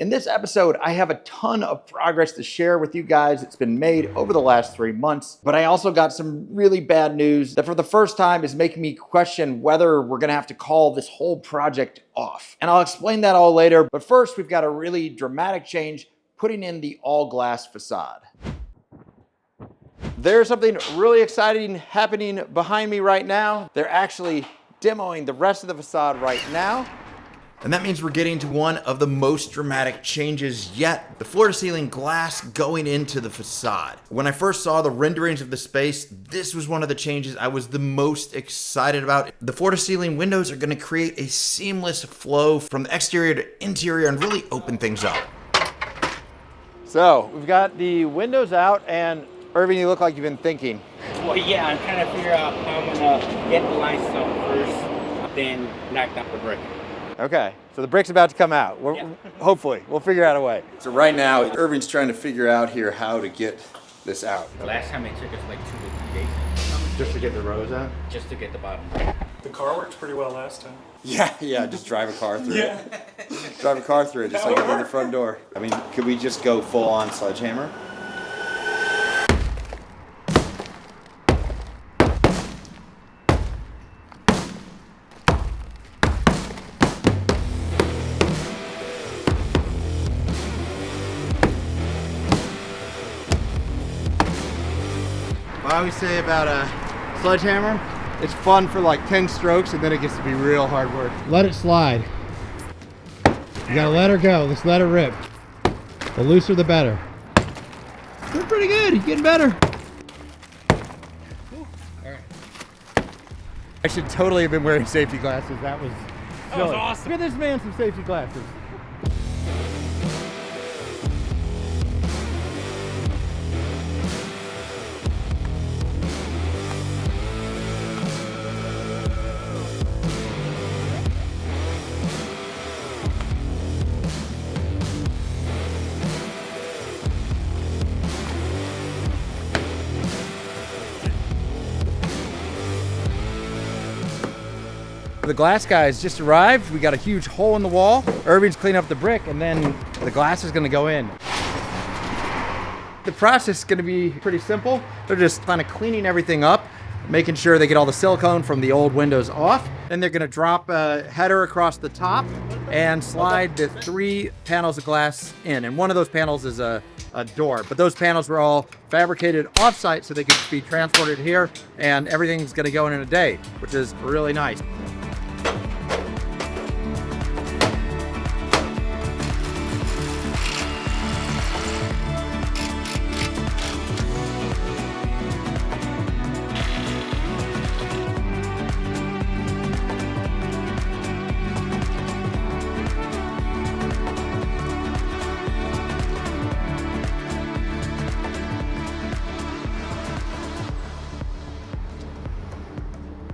In this episode, I have a ton of progress to share with you guys. It's been made over the last 3 months, but I also got some really bad news that for the first time is making me question whether we're gonna have to call this whole project off. And I'll explain that all later, but first we've got a really dramatic change, putting in the all glass facade. There's something really exciting happening behind me right now. They're actually demoing the rest of the facade right now. And that means we're getting to one of the most dramatic changes yet, the floor-to-ceiling glass going into the facade. When I first saw the renderings of the space, this was one of the changes I was the most excited about. The floor-to-ceiling windows are gonna create a seamless flow from the exterior to interior and really open things up. So, we've got the windows out, and Irving, you look like you've been thinking. Well, yeah, I'm trying to figure out how I'm gonna get the limestone first, then knock down the brick. Okay, so the brick's about to come out. Hopefully, we'll figure out a way. So right now, Irving's trying to figure out here how to get this out. The last time it took us like 2 to 3 days. Just to get the rows out? Just to get the bottom. The car worked pretty well last time. Yeah, just drive a car through it. Drive a car through it, just like in the front door. I mean, could we just go full on sledgehammer? I always say about a sledgehammer, it's fun for like 10 strokes and then it gets to be real hard work. Let it slide. You gotta let her go. Let's let her rip. The looser the better. Doing pretty good. You're getting better. All right. I should totally have been wearing safety glasses. That was awesome. Give this man some safety glasses. The glass guys just arrived. We got a huge hole in the wall. Irving's cleaning up the brick and then the glass is gonna go in. The process is gonna be pretty simple. They're just kind of cleaning everything up, making sure they get all the silicone from the old windows off. Then they're gonna drop a header across the top and slide the 3 panels of glass in. And one of those panels is a door, but those panels were all fabricated off-site so they could be transported here, and everything's gonna go in a day, which is really nice.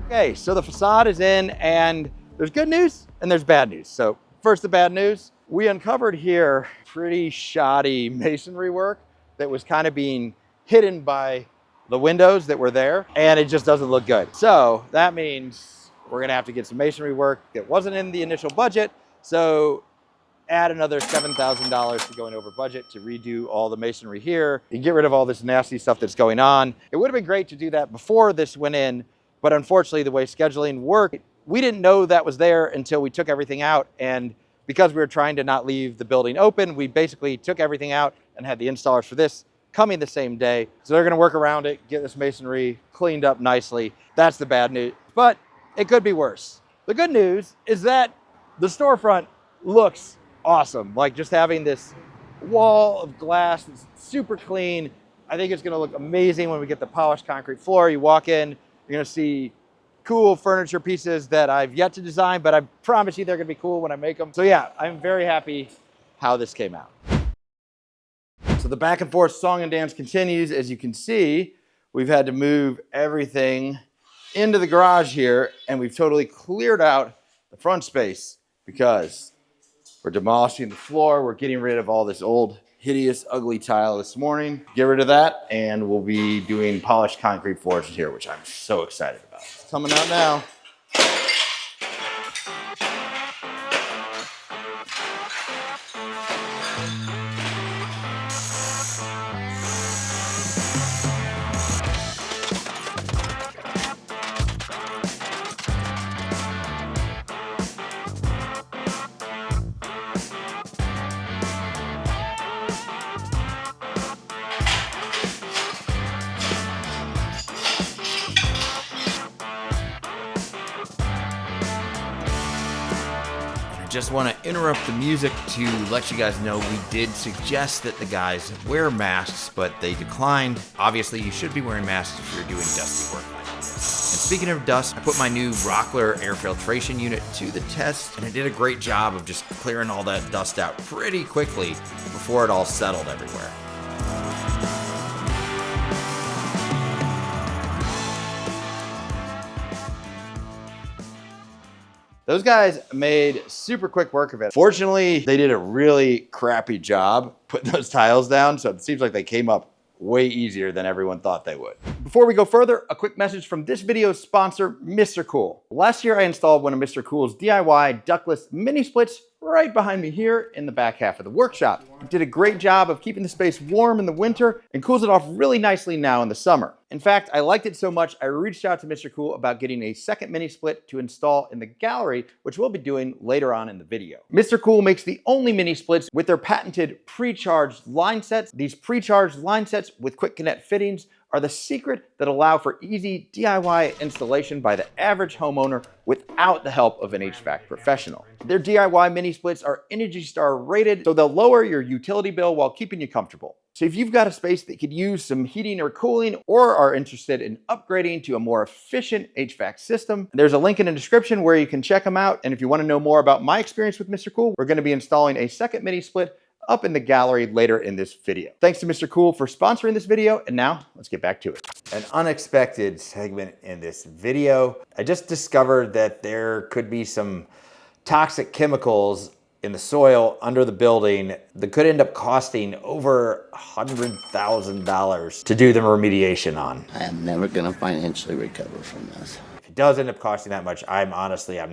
Okay, so the facade is in, and there's good news and there's bad news. So first, the bad news. We uncovered here pretty shoddy masonry work that was kind of being hidden by the windows that were there, and it just doesn't look good. So that means we're gonna have to get some masonry work that wasn't in the initial budget. So add another $7,000 to going over budget to redo all the masonry here and get rid of all this nasty stuff that's going on. It would have been great to do that before this went in, but unfortunately, the way scheduling worked, we didn't know that was there until we took everything out. And because we were trying to not leave the building open, we basically took everything out and had the installers for this coming the same day. So they're gonna work around it, get this masonry cleaned up nicely. That's the bad news, but it could be worse. The good news is that the storefront looks awesome. Like just having this wall of glass that's super clean. I think it's gonna look amazing when we get the polished concrete floor. You walk in, you're gonna see cool furniture pieces that I've yet to design, but I promise you they're gonna be cool when I make them. So yeah, I'm very happy how this came out. So the back and forth song and dance continues. As you can see, we've had to move everything into the garage here, and we've totally cleared out the front space because we're demolishing the floor. We're getting rid of all this old hideous, ugly tile this morning. Get rid of that, and we'll be doing polished concrete floors here, which I'm so excited about. It's coming out now. Just want to interrupt the music to let you guys know we did suggest that the guys wear masks, but they declined. Obviously, you should be wearing masks if you're doing dusty work like this. And speaking of dust, I put my new Rockler air filtration unit to the test, and it did a great job of just clearing all that dust out pretty quickly before it all settled everywhere. Those guys made super quick work of it. Fortunately, they did a really crappy job putting those tiles down, so it seems like they came up way easier than everyone thought they would. Before we go further, a quick message from this video's sponsor, MRCOOL. Last year, I installed one of MRCOOL's DIY ductless mini splits right behind me here in the back half of the workshop. It did a great job of keeping the space warm in the winter and cools it off really nicely now in the summer. In fact, I liked it so much, I reached out to MRCOOL about getting a second mini split to install in the gallery, which we'll be doing later on in the video. MRCOOL makes the only mini splits with their patented pre-charged line sets. These pre-charged line sets with quick connect fittings are the secret that allow for easy DIY installation by the average homeowner without the help of an HVAC professional. Their DIY mini splits are Energy Star rated, so they'll lower your utility bill while keeping you comfortable. So if you've got a space that could use some heating or cooling, or are interested in upgrading to a more efficient HVAC system, there's a link in the description where you can check them out. And if you want to know more about my experience with MRCOOL, we're going to be installing a second mini split up in the gallery later in this video. Thanks to MRCOOL for sponsoring this video, and now let's get back to it. An unexpected segment in this video. I just discovered that there could be some toxic chemicals in the soil under the building that could end up costing over $100,000 to do the remediation on. I am never gonna financially recover from this. If it does end up costing that much, I'm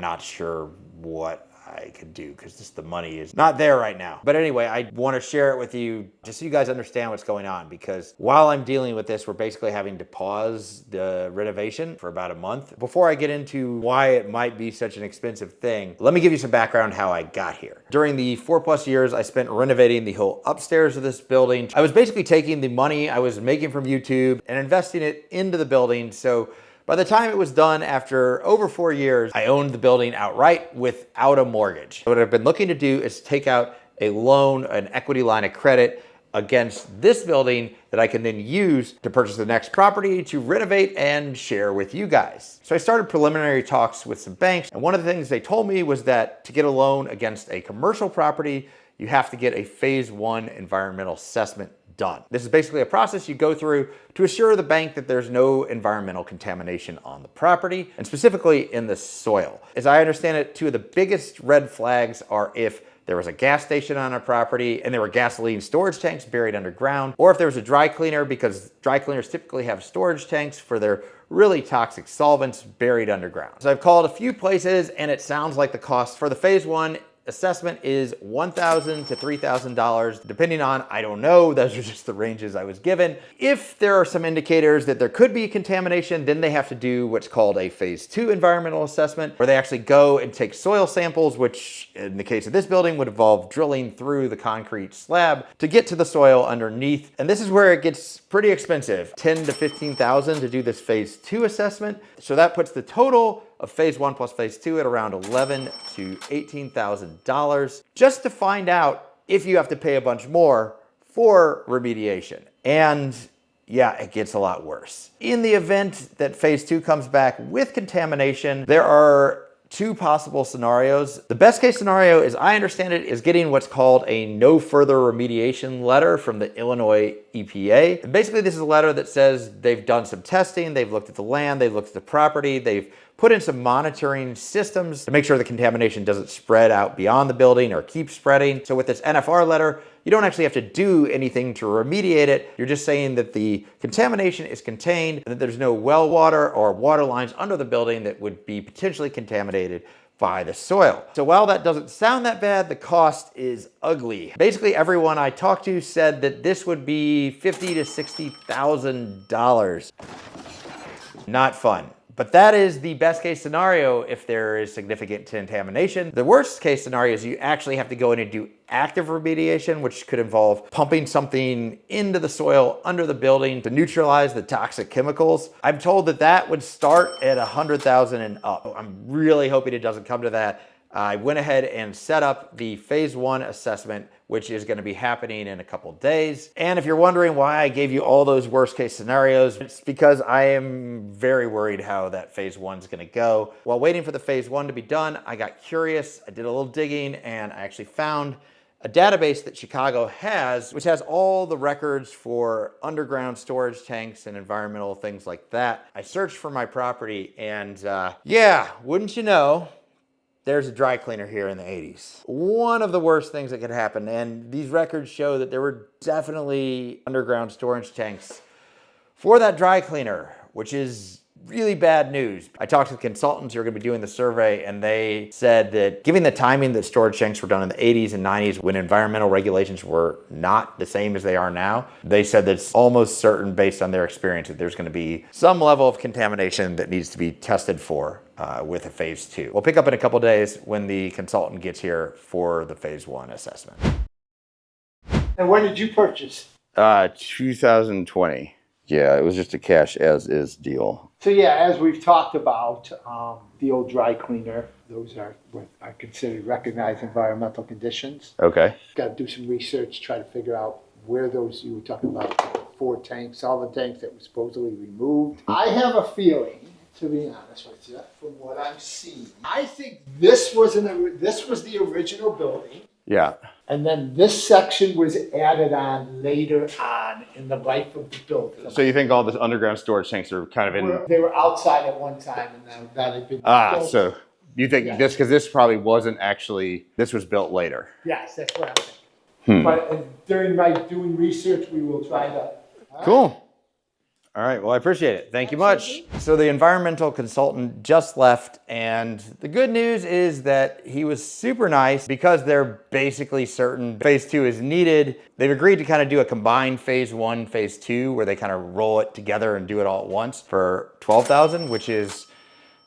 not sure what I could do, because just the money is not there right now. But anyway, I want to share it with you just so you guys understand what's going on, because while I'm dealing with this, we're basically having to pause the renovation for about a month. Before I get into why it might be such an expensive thing, let me give you some background how I got here. During the 4+ years I spent renovating the whole upstairs of this building, I was basically taking the money I was making from YouTube and investing it into the building. So by the time it was done, after over 4 years, I owned the building outright without a mortgage. What I've been looking to do is take out a loan, an equity line of credit against this building that I can then use to purchase the next property, to renovate and share with you guys. So I started preliminary talks with some banks, and one of the things they told me was that to get a loan against a commercial property, you have to get a phase 1 environmental assessment done. This is basically a process you go through to assure the bank that there's no environmental contamination on the property, and specifically in the soil. As I understand it, two of the biggest red flags are if there was a gas station on a property and there were gasoline storage tanks buried underground, or if there was a dry cleaner, because dry cleaners typically have storage tanks for their really toxic solvents buried underground. So I've called a few places, and it sounds like the cost for the phase 1 assessment is $1,000 to $3,000, depending on, I don't know, those are just the ranges I was given. If there are some indicators that there could be contamination, then they have to do what's called a phase 2 environmental assessment, where they actually go and take soil samples, which in the case of this building would involve drilling through the concrete slab to get to the soil underneath. And this is where it gets pretty expensive, $10,000 to $15,000 to do this phase 2 assessment. So that puts the total of phase 1 plus phase 2 at around $11,000 to $18,000, just to find out if you have to pay a bunch more for remediation. And yeah, it gets a lot worse. In the event that phase 2 comes back with contamination, there are two possible scenarios. The best case scenario, as I understand it, is getting what's called a no further remediation letter from the Illinois EPA. And basically, this is a letter that says they've done some testing, they've looked at the land, they've looked at the property, they've put in some monitoring systems to make sure the contamination doesn't spread out beyond the building or keep spreading. So with this NFR letter, you don't actually have to do anything to remediate it. You're just saying that the contamination is contained and that there's no well water or water lines under the building that would be potentially contaminated by the soil. So while that doesn't sound that bad, the cost is ugly. Basically, everyone I talked to said that this would be $50,000 to $60,000. Not fun. But that is the best case scenario if there is significant contamination. The worst case scenario is you actually have to go in and do active remediation, which could involve pumping something into the soil under the building to neutralize the toxic chemicals. I'm told that that would start at $100,000 and up. I'm really hoping it doesn't come to that. I went ahead and set up the phase 1 assessment, which is going to be happening in a couple days. And if you're wondering why I gave you all those worst case scenarios, it's because I am very worried how that phase 1 is going to go. While waiting for the phase 1 to be done, I got curious, I did a little digging, and I actually found a database that Chicago has, which has all the records for underground storage tanks and environmental things like that. I searched for my property and yeah, wouldn't you know, there's a dry cleaner here in the 80s. One of the worst things that could happen, and these records show that there were definitely underground storage tanks for that dry cleaner, which is really bad news. I talked to the consultants who are going to be doing the survey, and they said that given the timing that storage tanks were done in the 80s and 90s when environmental regulations were not the same as they are now, they said that it's almost certain based on their experience that there's going to be some level of contamination that needs to be tested for with a phase 2. We'll pick up in a couple days when the consultant gets here for the phase 1 assessment. And when did you purchase? 2020. Yeah, it was just a cash as is deal. So yeah, as we've talked about, the old dry cleaner, those are what I consider recognized environmental conditions. Okay. Got to do some research, try to figure out where those, you were talking about 4 tanks, all the tanks that were supposedly removed. I have a feeling, to be honest with you, from what I'm seeing, I think this was the original building. Yeah. And then this section was added on later on in the life of the building. So you think all the underground storage tanks are kind of in... They were outside at one time, and now they've been built. So you think this, because this probably wasn't actually, this was built later. Yes, that's what I'm thinking. But during my doing research, we will try to... Cool. All right, well, I appreciate it. Thank you much. So the environmental consultant just left, and the good news is that he was super nice because they're basically certain phase 2 is needed. They've agreed to kind of do a combined phase 1, phase 2, where they kind of roll it together and do it all at once for $12,000, which is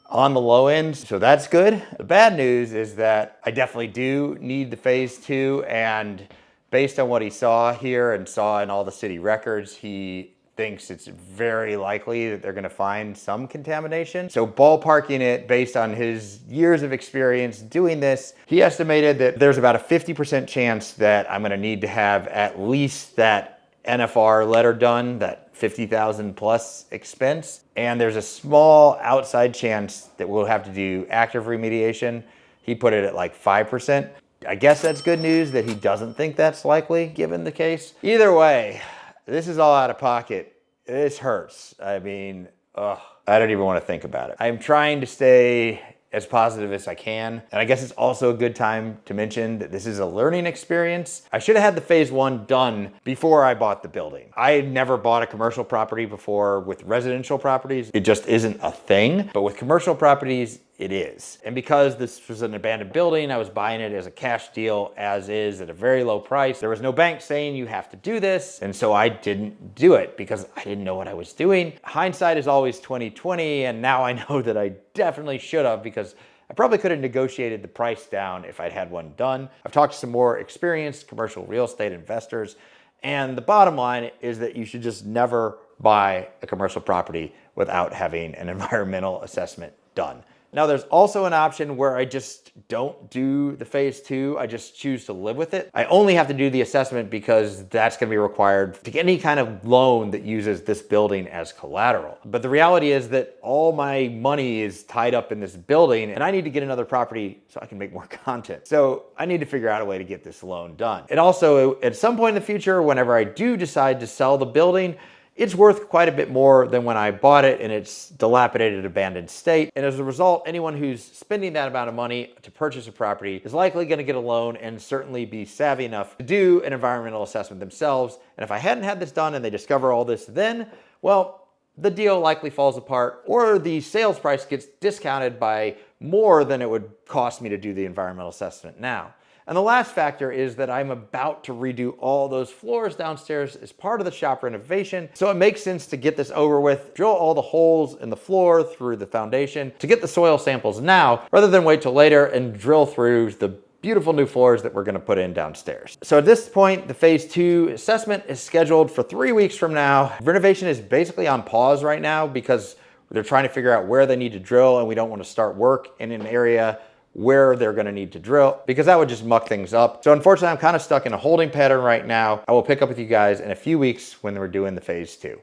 on the low end, so that's good. The bad news is that I definitely do need the phase 2, and based on what he saw here and saw in all the city records, he thinks it's very likely that they're going to find some contamination. So ballparking it based on his years of experience doing this, he estimated that there's about a 50% chance that I'm going to need to have at least that NFR letter done, that 50,000 plus expense. And there's a small outside chance that we'll have to do active remediation. He put it at like 5%. I guess that's good news that he doesn't think that's likely given the case. Either way, this is all out of pocket. This hurts. I mean, I don't even want to think about it. I'm trying to stay as positive as I can. And I guess it's also a good time to mention that this is a learning experience. I should have had the phase 1 done before I bought the building. I had never bought a commercial property before with residential properties. It just isn't a thing. But with commercial properties, it is. And because this was an abandoned building, I was buying it as a cash deal as is at a very low price. There was no bank saying you have to do this. And so I didn't do it because I didn't know what I was doing. Hindsight is always 20/20. And now I know that I definitely should have, because I probably could have negotiated the price down if I'd had one done. I've talked to some more experienced commercial real estate investors. And the bottom line is that you should just never buy a commercial property without having an environmental assessment done. Now, there's also an option where I just don't do the phase 2. I just choose to live with it. I only have to do the assessment because that's going to be required to get any kind of loan that uses this building as collateral. But the reality is that all my money is tied up in this building, and I need to get another property so I can make more content. So I need to figure out a way to get this loan done. And also, at some point in the future, whenever I do decide to sell the building, it's worth quite a bit more than when I bought it in its dilapidated, abandoned state. And as a result, anyone who's spending that amount of money to purchase a property is likely going to get a loan and certainly be savvy enough to do an environmental assessment themselves. And if I hadn't had this done and they discover all this then, well, the deal likely falls apart, or the sales price gets discounted by more than it would cost me to do the environmental assessment now. And the last factor is that I'm about to redo all those floors downstairs as part of the shop renovation. So it makes sense to get this over with, drill all the holes in the floor through the foundation to get the soil samples now, rather than wait till later and drill through the beautiful new floors that we're going to put in downstairs. So at this point, the phase 2 assessment is scheduled for 3 weeks from now. Renovation is basically on pause right now because they're trying to figure out where they need to drill, and we don't want to start work in an area where they're gonna need to drill, because that would just muck things up. So unfortunately, I'm kind of stuck in a holding pattern right now. I will pick up with you guys in a few weeks when we're doing the phase 2.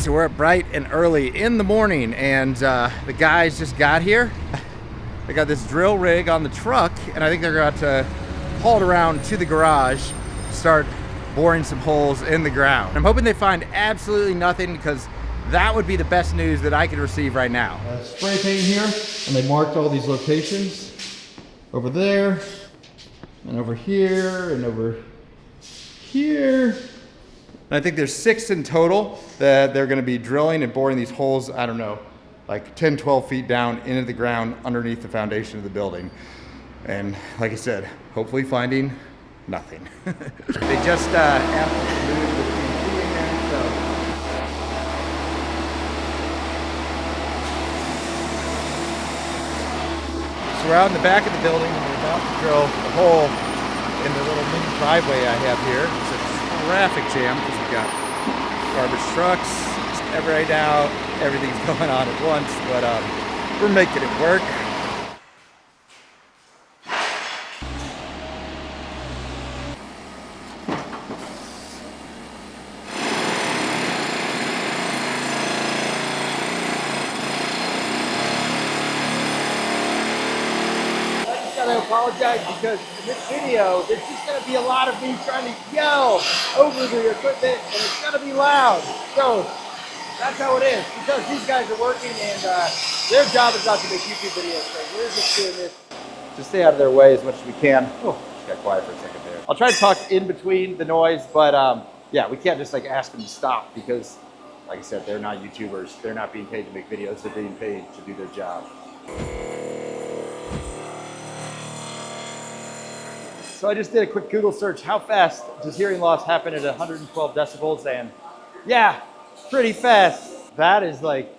So we're up bright and early in the morning, and the guys just got here. They got this drill rig on the truck, and I think they're about to haul it around to the garage, start boring some holes in the ground. I'm hoping they find absolutely nothing, because that would be the best news that I could receive right now. Spray paint here, and they marked all these locations over there, and over here, and over here. And I think there's 6 in total that they're gonna be drilling and boring these holes, I don't know, like 10, 12 feet down into the ground underneath the foundation of the building. And like I said, hopefully finding nothing. They just asked us to move the PVC in there, so. So we're out in the back of the building, and we're about to drill a hole in the little mini driveway I have here. It's a traffic jam because we've got garbage trucks right now. Everything's going on at once, but we're making it work. I apologize because in this video, there's just going to be a lot of me trying to yell over the equipment, and it's going to be loud. So that's how it is, because these guys are working, and their job is not to make YouTube videos. So we're just doing this Just stay out of their way as much as we can. Oh, just got quiet for a second there. I'll try to talk in between the noise, but yeah, we can't just like ask them to stop, because like I said, they're not YouTubers. They're not being paid to make videos. They're being paid to do their job. So I just did a quick Google search. How fast does hearing loss happen at 112 decibels? And yeah, pretty fast. That is like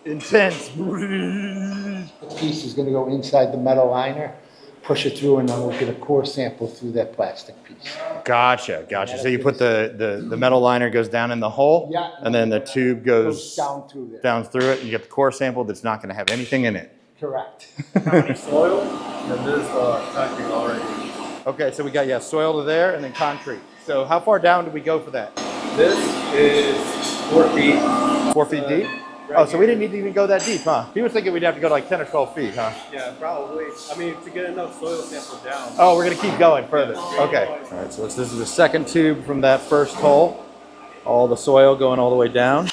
intense. This piece is going to go inside the metal liner, push it through, and then we'll get a core sample through that plastic piece. Gotcha. So you put the metal liner goes down in the hole, Yeah. and then the tube goes down through there. down through it, and you get the core sample that's not going to have anything in it. Correct. Soil, and this concrete already. Okay, so we got, soil to there and then concrete. So how far down did we go for that? This is 4 feet. 4 feet deep? Oh, so we didn't need to even go that deep, huh? He was thinking we'd have to go to like 10 or 12 feet, huh? Yeah, probably. I mean, to get enough soil sample down. Oh, we're gonna keep going further. Okay. All right, so this is the second tube from that first hole. All the soil going all the way down.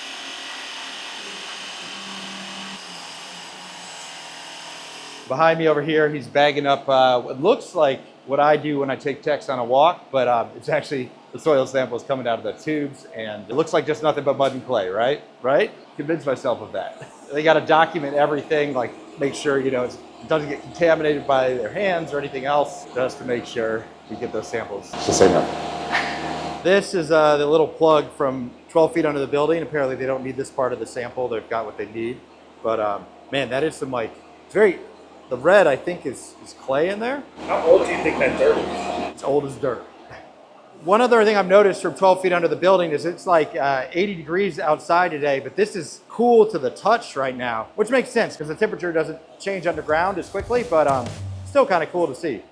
Behind me over here, he's bagging up what looks like what I do when I take techs on a walk, but it's actually the soil samples coming out of the tubes, and it looks like just nothing but mud and clay, right? Right? Convince myself of that. They got to document everything, like make sure, it doesn't get contaminated by their hands or anything else, just to make sure we get those samples. Just say nothing. This is the little plug from 12 feet under the building. Apparently they don't need this part of the sample. They've got what they need. But man, that is some the red, I think, is clay in there. How old do you think that dirt is? It's old as dirt. One other thing I've noticed from 12 feet under the building is it's like 80 degrees outside today, but this is cool to the touch right now, which makes sense because the temperature doesn't change underground as quickly, but still kind of cool to see.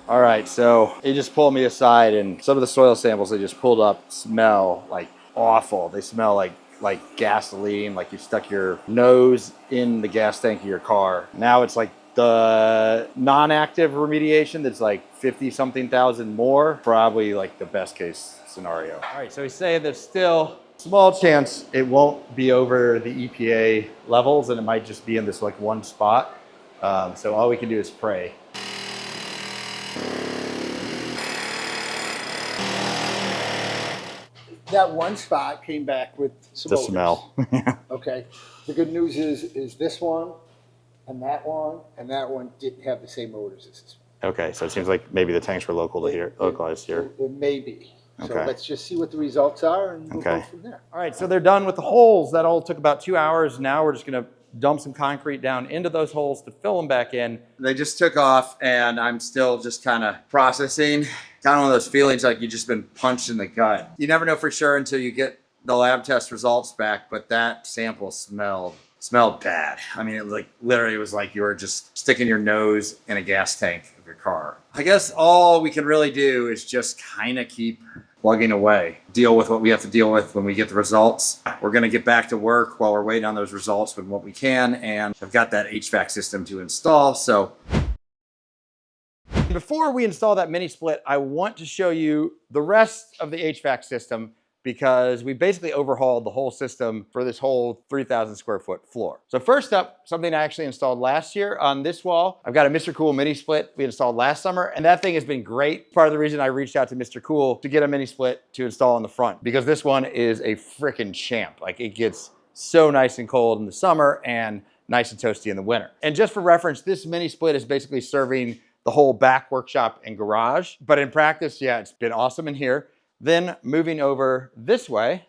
All right, so he just pulled me aside, and some of the soil samples they just pulled up smell like awful. They smell like gasoline, like you stuck your nose in the gas tank of your car. Now it's like the non-active remediation that's like 50-something thousand more, probably like the best case scenario. All right, so he's saying there's still a small chance it won't be over the EPA levels, and it might just be in this like one spot. So all we can do is pray. That one spot came back with some The odors. smell. Okay. The good news is this one and that one didn't have the same odors as this one. Okay, so it seems like maybe the tanks were localized here. It may be. So Okay. let's just see what the results are and we'll go Okay. from there. All right, so they're done with the holes. That all took about 2 hours. Now we're just gonna dump some concrete down into those holes to fill them back in. They just took off and I'm still just kind of processing. Kind of one of those feelings like you've just been punched in the gut. You never know for sure until you get the lab test results back, but that sample smelled bad. I mean, it like literally was like you were just sticking your nose in a gas tank of your car. I guess all we can really do is just kind of keep plugging away, deal with what we have to deal with when we get the results. We're gonna get back to work while we're waiting on those results with what we can, and I've got that HVAC system to install, so. Before we install that mini split, I want to show you the rest of the HVAC system because we basically overhauled the whole system for this whole 3,000 square foot floor. So first up, something I actually installed last year on this wall. I've got a MRCOOL mini split we installed last summer, and that thing has been great. Part of the reason I reached out to MRCOOL to get a mini split to install on the front, because this one is a freaking champ. Like, it gets so nice and cold in the summer and nice and toasty in the winter. And just for reference, this mini split is basically serving the whole back workshop and garage. But in practice, yeah, it's been awesome in here. Then moving over this way,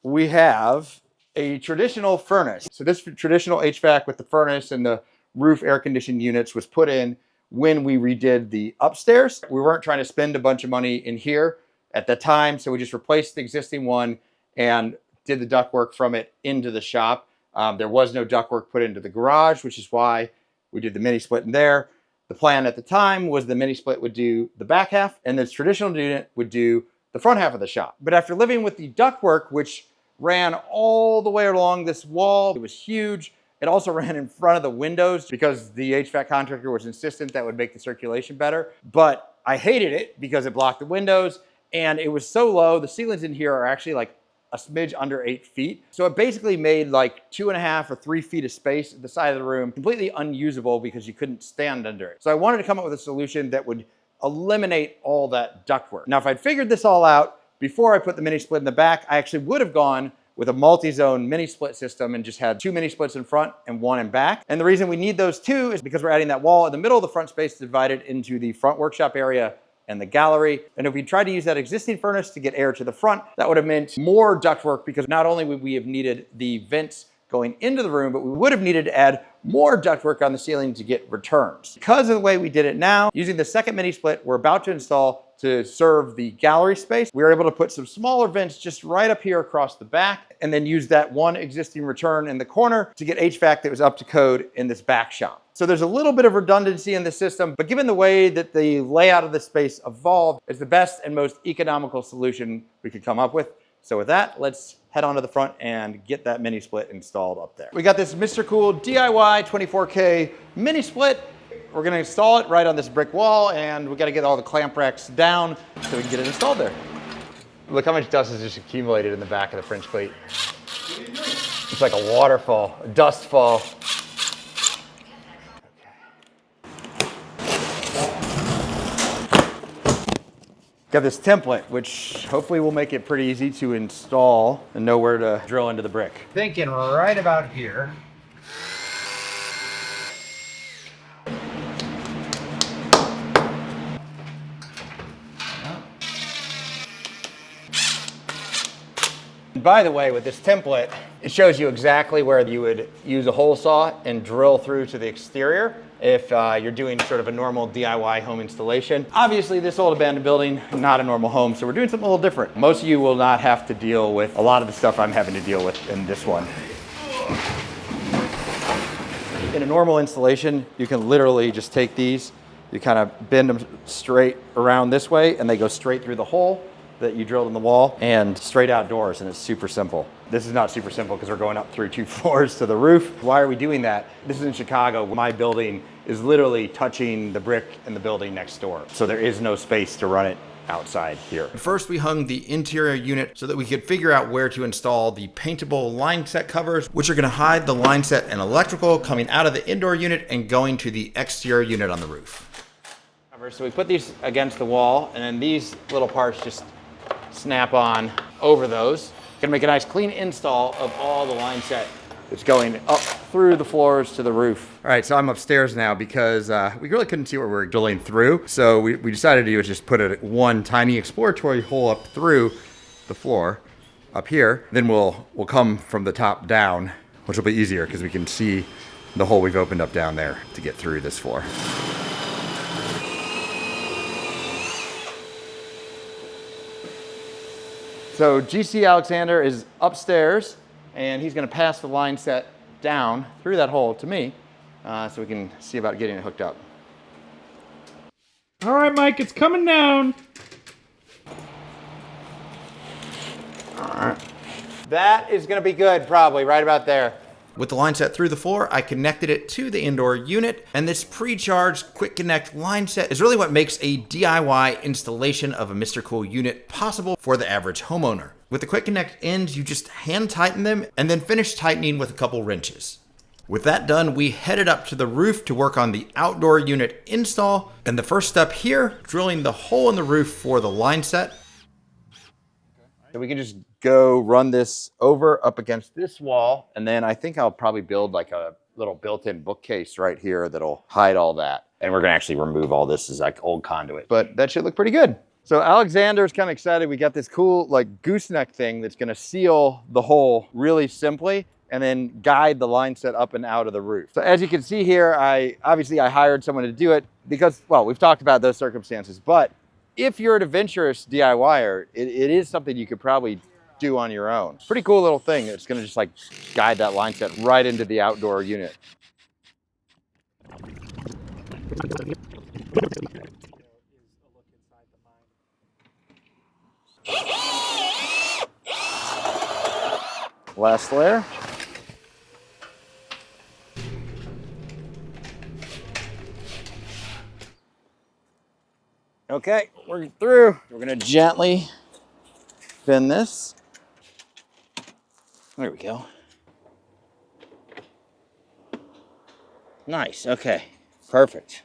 we have a traditional furnace. So this traditional HVAC with the furnace and the roof air conditioning units was put in when we redid the upstairs. We weren't trying to spend a bunch of money in here at the time, so we just replaced the existing one and did the ductwork from it into the shop. There was no ductwork put into the garage, which is why we did the mini split in there. The plan at the time was the mini split would do the back half and this traditional unit would do the front half of the shop. But after living with the ductwork, which ran all the way along this wall, it was huge. It also ran in front of the windows because the HVAC contractor was insistent that would make the circulation better. But I hated it because it blocked the windows and it was so low. The ceilings in here are actually like a smidge under 8 feet. So it basically made like 2.5 or 3 feet of space at the side of the room completely unusable because you couldn't stand under it. So I wanted to come up with a solution that would eliminate all that ductwork. Now, if I'd figured this all out before I put the mini split in the back, I actually would have gone with a multi-zone mini split system and just had 2 mini splits in front and 1 in back. And the reason we need those 2 is because we're adding that wall in the middle of the front space divided into the front workshop area and the gallery. And if we tried to use that existing furnace to get air to the front, that would have meant more ductwork because not only would we have needed the vents going into the room, but we would have needed to add more ductwork on the ceiling to get returns. Because of the way we did it now, using the second mini split we're about to install to serve the gallery space, we were able to put some smaller vents just right up here across the back and then use that one existing return in the corner to get HVAC that was up to code in this back shop. So there's a little bit of redundancy in the system, but given the way that the layout of the space evolved, it's the best and most economical solution we could come up with. So with that, let's head on to the front and get that mini split installed up there. We got this MRCOOL DIY 24K mini split. We're gonna install it right on this brick wall and we gotta get all the clamp racks down so we can get it installed there. Look how much dust has just accumulated in the back of the French cleat. It's like a waterfall, a dust fall. Got this template, which hopefully will make it pretty easy to install and know where to drill into the brick. Thinking right about here. And by the way, with this template, it shows you exactly where you would use a hole saw and drill through to the exterior if you're doing sort of a normal DIY home installation. Obviously, this old abandoned building, not a normal home, so we're doing something a little different. Most of you will not have to deal with a lot of the stuff I'm having to deal with in this one. In a normal installation, you can literally just take these, you kind of bend them straight around this way, and they go straight through the hole that you drilled in the wall and straight outdoors, and it's super simple. This is not super simple because we're going up through 2 floors to the roof. Why are we doing that? This is in Chicago. My building is literally touching the brick in the building next door. So there is no space to run it outside here. First, we hung the interior unit so that we could figure out where to install the paintable line set covers, which are gonna hide the line set and electrical coming out of the indoor unit and going to the exterior unit on the roof. So we put these against the wall, and then these little parts just snap on over those. Gonna make a nice clean install of all the line set It's going up through the floors to the roof. All right, so I'm upstairs now because we really couldn't see what we were drilling through. So we decided to do is just put one tiny exploratory hole up through the floor up here. Then we'll come from the top down, which will be easier because we can see the hole we've opened up down there to get through this floor. So GC Alexander is upstairs, and he's gonna pass the line set down through that hole to me, so we can see about getting it hooked up. All right, Mike, it's coming down. All right. That is gonna be good, probably, right about there. With the line set through the floor, I connected it to the indoor unit, and this pre-charged quick connect line set is really what makes a DIY installation of a MRCOOL unit possible for the average homeowner. With the quick connect ends, you just hand tighten them and then finish tightening with a couple wrenches. With that done, we headed up to the roof to work on the outdoor unit install. And the first step here, drilling the hole in the roof for the line set. So we can just go run this over up against this wall, and then I think I'll probably build like a little built-in bookcase right here that'll hide all that. And we're gonna actually remove all this as like old conduit, but that should look pretty good. So Alexander's kind of excited. We got this cool like gooseneck thing that's gonna seal the hole really simply and then guide the line set up and out of the roof. So as you can see here, I hired someone to do it because, well, we've talked about those circumstances, but if you're an adventurous DIYer, it is something you could probably do on your own. Pretty cool little thing. It's gonna just like guide that line set right into the outdoor unit. Last layer. Okay, working through. We're gonna gently bend this. There we go. Nice, okay, perfect.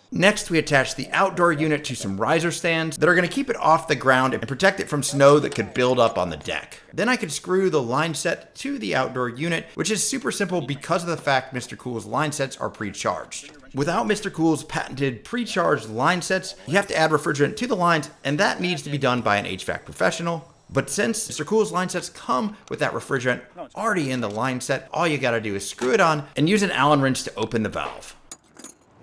Next, we attach the outdoor unit to some riser stands that are going to keep it off the ground and protect it from snow that could build up on the deck. Then I can screw the line set to the outdoor unit, which is super simple because of the fact MRCOOL's line sets are pre-charged. Without MRCOOL's patented pre-charged line sets, you have to add refrigerant to the lines, and that needs to be done by an HVAC professional. But since MRCOOL's line sets come with that refrigerant already in the line set, all you gotta do is screw it on and use an Allen wrench to open the valve.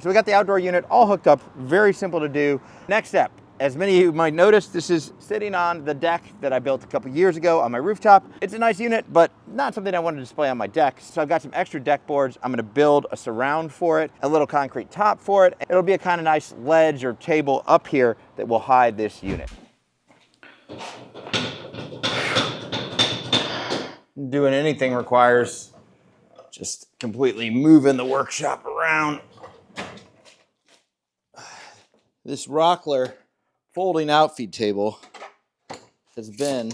So we got the outdoor unit all hooked up, very simple to do. Next step, as many of you might notice, this is sitting on the deck that I built a couple years ago on my rooftop. It's a nice unit, but not something I wanted to display on my deck. So I've got some extra deck boards. I'm gonna build a surround for it, a little concrete top for it. It'll be a kind of nice ledge or table up here that will hide this unit. Doing anything requires just completely moving the workshop around. This Rockler folding out feed table has been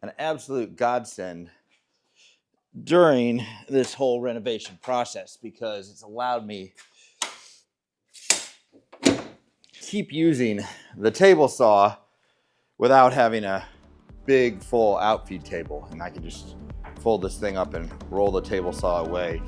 an absolute godsend during this whole renovation process because it's allowed me to keep using the table saw without having a big full outfeed table, and I can just fold this thing up and roll the table saw away.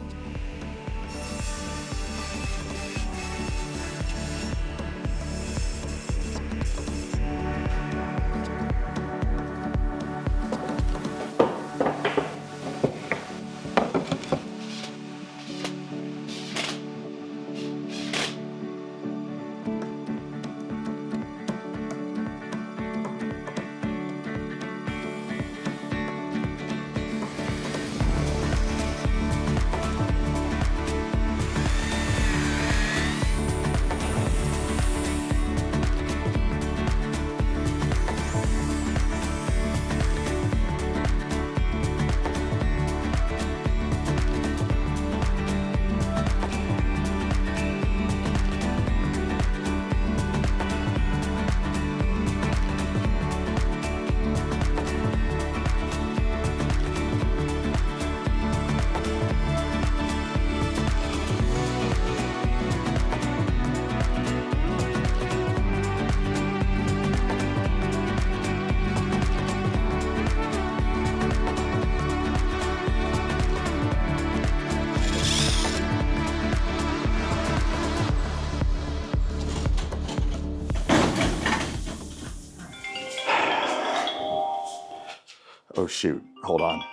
Oh shoot, hold on.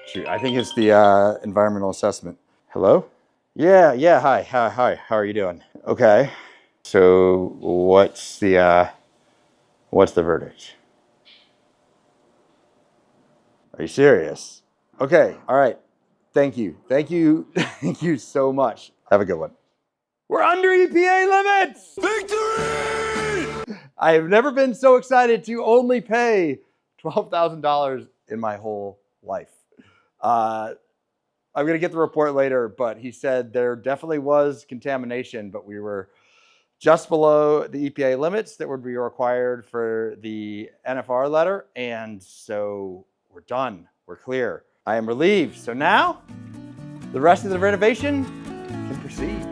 Shoot, I think it's the environmental assessment. Hello? Yeah, hi, how are you doing? Okay, so what's the verdict? Are you serious? Okay, all right, thank you, thank you so much. Have a good one. We're under EPA limits! Victory! I have never been so excited to only pay $12,000 in my whole life. I'm gonna get the report later, but he said there definitely was contamination, but we were just below the EPA limits that would be required for the NFR letter, and so we're done, we're clear. I am relieved, so now the rest of the renovation can proceed.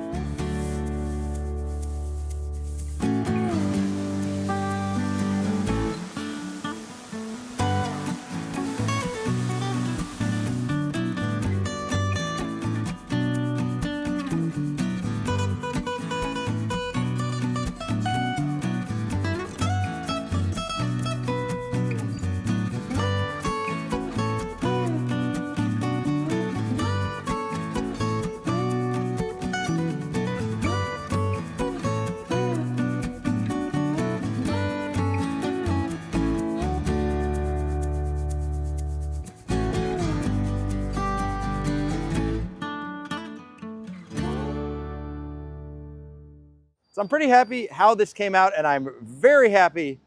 So I'm pretty happy how this came out, and I'm very happy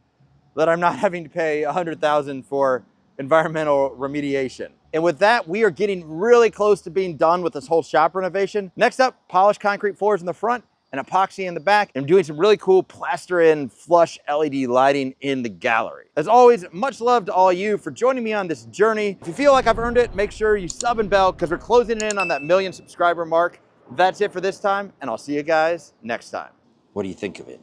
that I'm not having to pay $100,000 for environmental remediation. And with that, we are getting really close to being done with this whole shop renovation. Next up, polished concrete floors in the front and epoxy in the back, and doing some really cool plaster in flush LED lighting in the gallery. As always, much love to all you for joining me on this journey. If you feel like I've earned it, make sure you sub and bell, because we're closing in on that 1 million subscriber mark. That's it for this time, and I'll see you guys next time. What do you think of it?